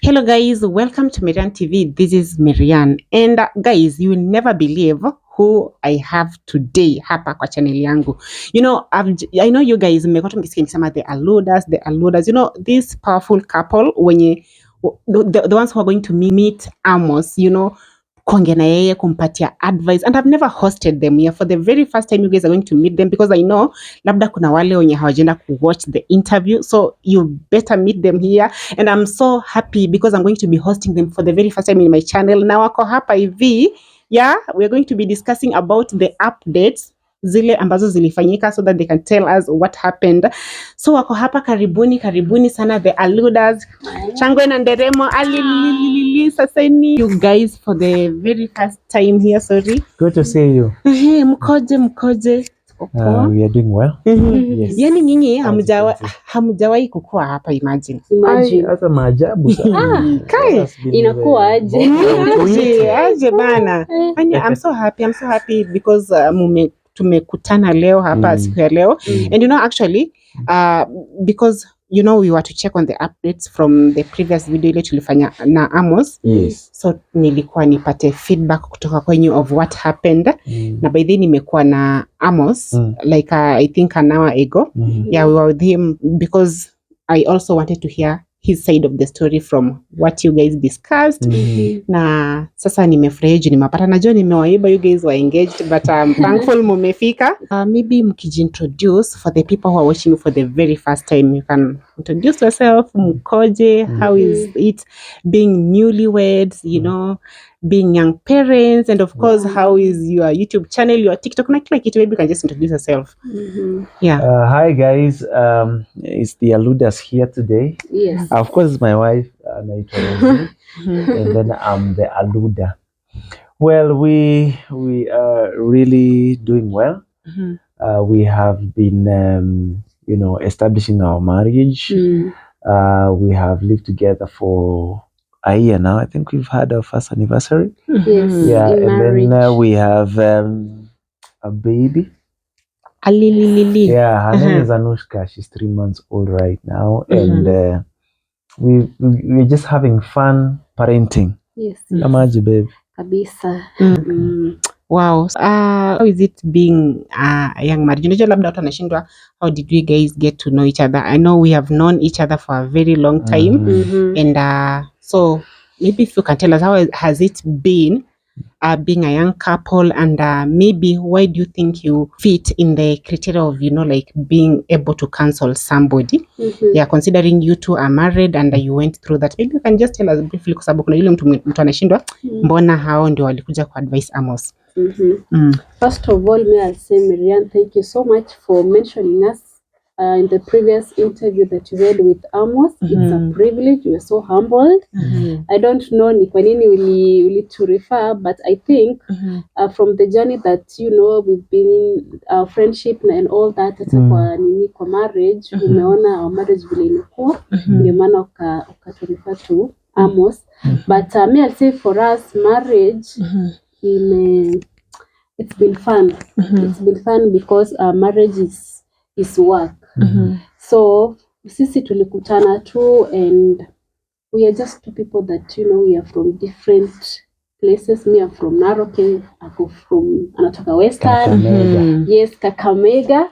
Hello guys, welcome to Marian TV. This is Marian, and guys, you will never believe who I have today hapa kwa channel yangu. You know, I know you guys mmekuwa mkisikia nikisema the Aludas. You know, this powerful couple wenye the ones who are going to meet Amos, you know, kuongea na yeye kumpatia advice, and I've never hosted them here. For the very first time you guys are going to meet them, because I know labda kuna wale wenye hawajenda ku watch the interview, so you better meet them here. And I'm so happy because I'm going to be hosting them for the very first time in my channel. Na wako hapa hivi, yeah, we're going to be discussing about the updates zile ambazo zilifanyika, so that they can tell us what happened. So wako hapa, karibuni sana the Aludas. Changwe na nderemo alililili saseni. You guys for the very first time here, sorry. Good to see you. Mkoje. We are doing well. Yes. Yani nyinyi hamjawahi kukua hapa, imagine. Hata maajabu sana. Kai inakuwa aje? Aje bana. I'm so happy because tumekutana leo hapa siku ya leo. And you know, actually because you know, we were to check on the updates from the previous video ile tulifanya na Amos. Yes. So nilikuwa nipate feedback kutoka kwenyu of what happened. Na by then nimekuwa na Amos like I think an hour ago. Yeah, we were with him because I also wanted to hear his side of the story from what you guys discussed. Na sasa nimefurahi juu nimepata, najua nimewaiba, you guys were engaged, but I'm thankful mumefika. Maybe mkijintroduce for the people who are watching for the very first time. You can introduce yourself. Mkoje, how is it being newlyweds, you know, being young parents, and of course how is your YouTube channel, your TikTok, na kila kitu. Maybe you can just introduce yourself. Yeah. Hi guys, it's the Aludas here today. Yes. Of course, it's my wife, Rosa, and then I'm the Aluda. Well, we are really doing well. We have been, you know, establishing our marriage. We have lived together for a year now. I think we've had our first anniversary. Yes. Yeah, and then we have a baby. Yeah, her name is Anushka. She's 3 months old right now, and we're just having fun parenting. Yes. Amaji, babe. Kabisa. Wow. How is it being a young marriage? Unajua labda watu wanashindwa, how did we guys get to know each other? I know we have known each other for a very long time. And so maybe if you can tell us, how has it been being a young couple, and maybe why do you think you fit in the criteria of, you know, like being able to counsel somebody? Yeah, considering you two are married and you went through that. Maybe you can just tell us briefly, kwa sababu kuna yule mtu anashindwa mbona hao ndio walikuja ku advise Amos. First of all, may I say, Marian, thank you so much for mentioning us in the previous interview that you had with Amos. It's a privilege. We're so humbled. I don't know ni kwa nini uli to refer, but I think from the journey that, you know, we've been in our friendship and all that, hata kwa nini kwa marriage, umeona our marriage vile imekuwa, ndio maana uka to refer to Amos. But may I say, for us, marriage it's been fun. It's been fun because marriage is work. So sisi tulikutana tu, and we are just two people that, you know, we are from different places. Me, I'm from Narok, ako from anatoka Western. Yes, Kakamega.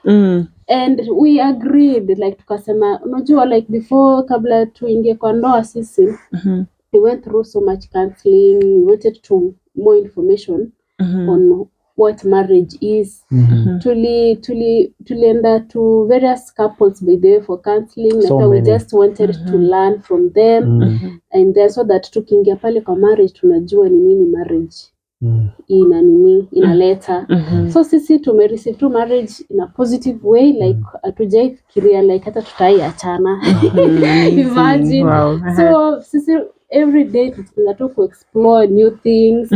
And we agreed, like tukasema, unajua, like before kabla tuingie kwa ndoa sisi, we went through so much counseling. We wanted to more information on what marriage is. Tulienda to various couples by the way for counseling. So like we just wanted to learn from them, and then so that tukiingia pale kwa marriage tunajua ni nini marriage ina nini inaleta. So sisi tumereceive to marriage in a positive way, like atujaifikiria like hata tutaiachana. Imagine. Wow. So sisi every day tunataka to explore new things,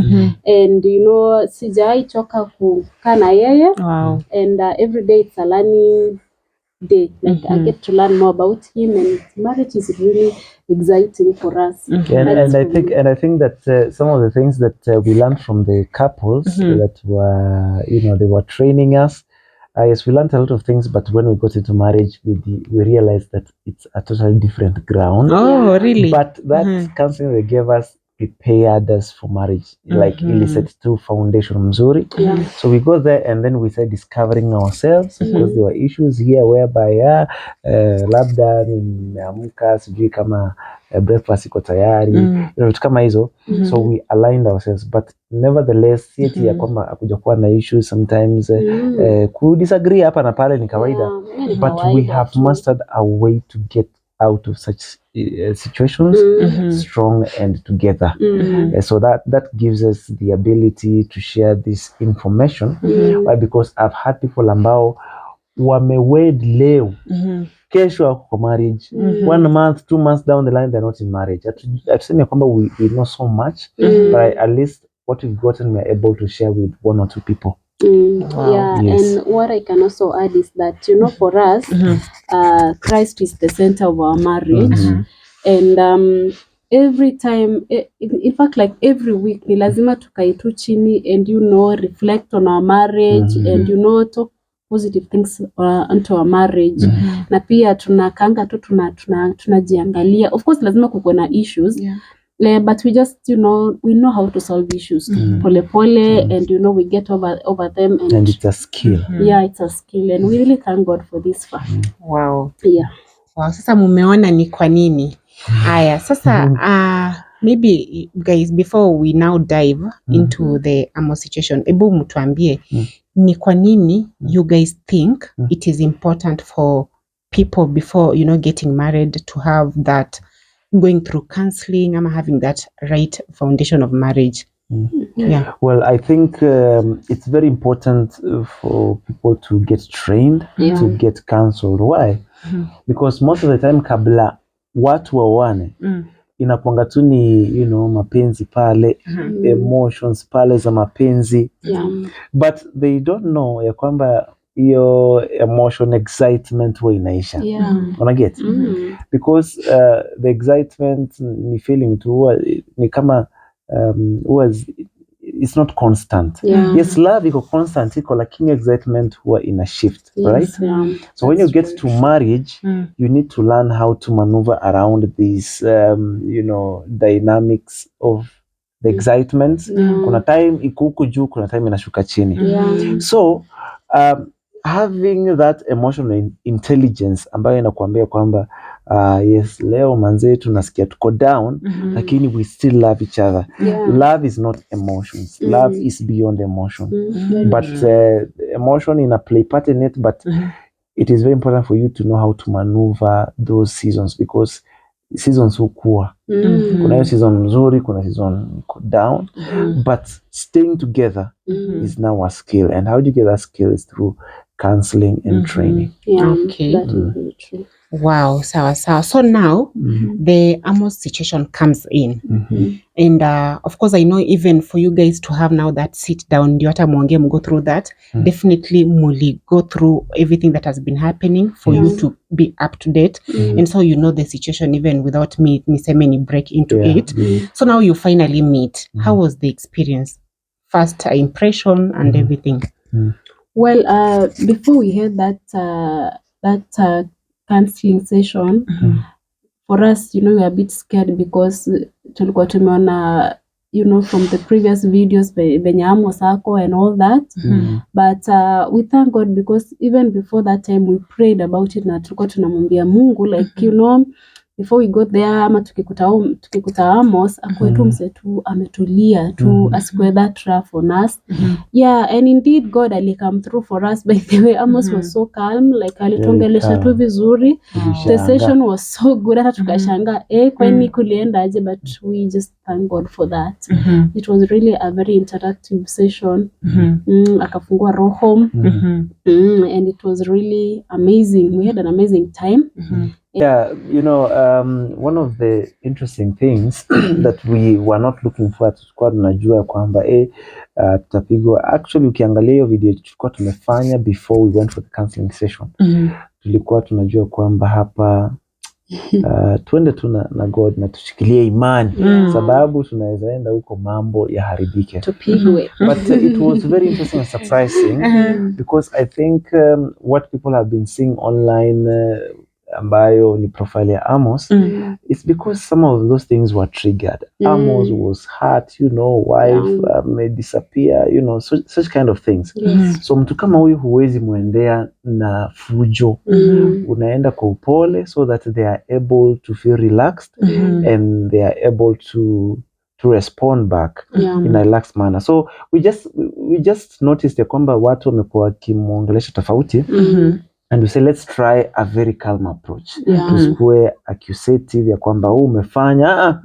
and you know, sijai choka kukaa na yeye. Wow. And every day it's a learning day, like I get to learn more about him, and marriage is really exciting for us. And I think that some of the things that we learned from the couples that were, you know, they were training us, Yes, we learned a lot of things, but when we got into marriage, we realized that it's a totally different ground. Oh, really? But that counseling they gave us prepared us for marriage, like ili set to foundation mzuri. So we go there and then we started discovering ourselves because there were issues here whereby labda nimeamka sijui kama breakfast iko tayari, vitu kama hizo. So we aligned ourselves, but nevertheless sieti ya kwamba akuja kuwa na issues sometimes ku disagree hapa na pale ni kawaida, but we have mastered a way to get out of such situations strong and together. So that gives us the ability to share this information. Why? Because I've had people ambao wamewed leo kesho wako kwa marriage, 1 month 2 months down the line they're not in marriage. Atuseme kwamba we know so much, but at least what we've gotten we're able to share with 1 or 2 people. Wow. Yeah, yes. And what I can also add is that, you know, for us, Christ is the center of our marriage. And every time, in fact, like every week, ni lazima tukae tu chini and, you know, reflect on our marriage and, you know, talk positive things onto our marriage. Na pia tunakanga tu tunajiangalia. Of course, lazima kuko na issues. But we just, you know, we know how to solve issues pole and, you know, we get over them, and it's a skill. Yeah, it's a skill, and we really thank God for this far. Wow. Yeah. Wow, sasa mumeona ni kwa nini. Aya, sasa maybe guys, before we now dive into the Amos situation, ebu mtuambie ni kwa nini you guys think it is important for people before, you know, getting married to have that going through counseling, having that right foundation of marriage. Yeah. Well, I think it's very important for people to get trained, to get counseled. Why? Because most of the time kabla watu wawane inakuanga tu ni, you know, mapenzi pale, emotions pale za mapenzi, but they don't know ya kwamba iyo emotion excitement huwa inaisha. Una get? Because the excitement ni feeling tu ni kama it's not constant. Yes, love iko constant iko, lakini excitement huwa ina shift, right? So when you get to marriage, you need to learn how to maneuver around these you know, dynamics of the excitement. Kuna time iko huku juu, kuna time inashuka chini. So having that emotional intelligence ambayo inakuambia kwamba yes, leo manze tunasikia tuko down, lakini we still love each other. Love is not emotions. Love is beyond emotion. But emotion in a play part in it, but it is very important for you to know how to maneuver those seasons, because seasons hukua. Kuna hiyo season mzuri, kuna season down, but staying together is now a skill. And how do you get that skill? Is through counseling and training. Okay. That is very true. Wow, sawa. So now the Amos situation comes in. And of course, I know even for you guys to have now that sit down, ndio hata muongee go through that, definitely muli go through everything that has been happening for you to be up to date. And so you know the situation even without me niseme ni break into it. So now you finally meet. How was the experience? First impression and everything. Well, before we had that counseling session, for us, you know, we were a bit scared because tulikuwa tumeona, you know, from the previous videos venye Amos ako and all that. But we thank God, because even before that time we prayed about it, na tulikuwa tunamwambia Mungu, like, you know, before we got there, ama tukikuta Amos akwe tu msetu ametulia tu, asikuwe that rough on us. Yeah, and indeed God ali come through for us. By the way, Amos was so calm, like alituongelesha tu vizuri. The session was so good, hata tukashanga kwani kulienda aje, but we just thank God for that. It was really a very interactive session. Akafungua roho, and it was really amazing. We had an amazing time. Yeah, you know, one of the interesting things that we were not looking for, tulikuwa tunajua kwamba tutapigwa. Actually, ukiangalia hiyo video tulikuwa tumefanya before we went for the counseling session, tulikuwa tunajua kwamba hapa Tuende tu na God na tushikilie imani, sababu tunaweza enda huko mambo yaharibike, tupigwe. But it was very interesting and surprising because I think what people have been seeing online ambayo ni profile ya Amos, it's because some of those things were triggered. Amos was hurt, wife may disappear, such kind of things. So mtu kama huyu huwezi muendea na fujo, unaenda kwa upole so that they are able to feel relaxed and they are able to respond back in a relaxed manner. So we just noticed ya kwamba watu wamekuwa wakimuongelesha tofauti, and we say let's try a very calm approach. Tusikue accusative ya kwamba umefanya,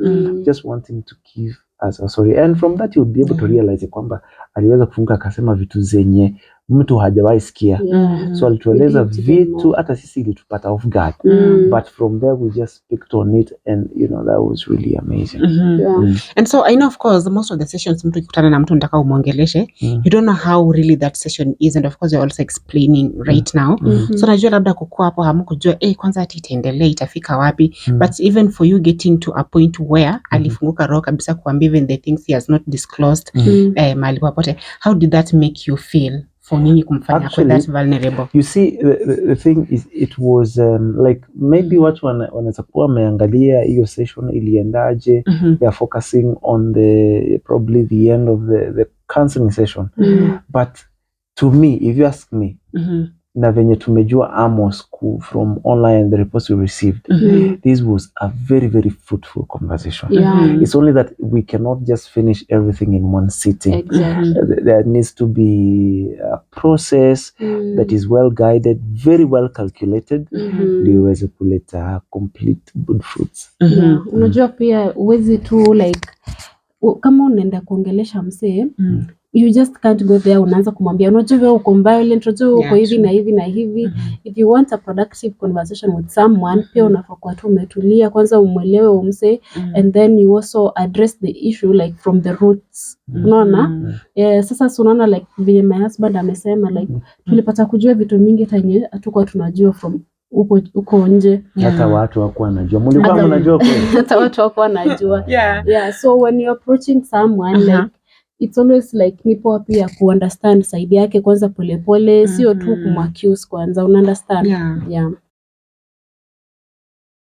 just wanting to give us a sorry, and from that you'll be able to realize ya kwamba aliweza kufunga akasema vitu zenye mtu hajawahi sikia. So alitueleza vitu hata sisi ilitupata off guard, but from there we just picked on it, and that was really amazing. And so I know, of course, most of the sessions mtu kikutana na mtu nataka umuongeleshe, you don't know how really that session is, and of course you're also explaining right now. So najua labda kukua hapo hamkujua kwanza ati itaendelea itafika wapi, but even for you getting to a point where alifunguka roho kabisa kuambia even the things he has not disclosed mahali popote, how did that make you feel? For nini kumfanya kwa that vulnerable? You see, the thing is, it was like maybe watu wanaweza kuwa wameangalia hiyo session iliendaje, they are focusing on probably the end of the counseling session. But to me, if you ask me, na venye tumejua Amos from online and the reports we received, this was a very, very fruitful conversation. It's only that we cannot just finish everything in one sitting. There needs to be a process that is well guided, very well calculated, liweze kuleta complete good fruits. Unajua pia uwezi tu like kama unaenda kuongelesha msee, you just can't go there unaanza kumwambia unajua wewe uko violent, unajua uko hivi na hivi na hivi. If you want a productive conversation with someone, pia unafaa kuwa tu umetulia kwanza, umuelewe umse, and then you also address the issue like from the roots. Unaona? Sasa unaona like vile my husband amesema like tulipata kujua vitu mingi tanye hatukuwa tunajua from uko nje. Hata watu wako wanajua. Mlikuwa mnajua kweli? Hata watu wako wanajua. So when you're approaching someone like it's always like nipo pia ku-understand side yake kwanza pole pole, sio tu kumaccuse kwanza, understand.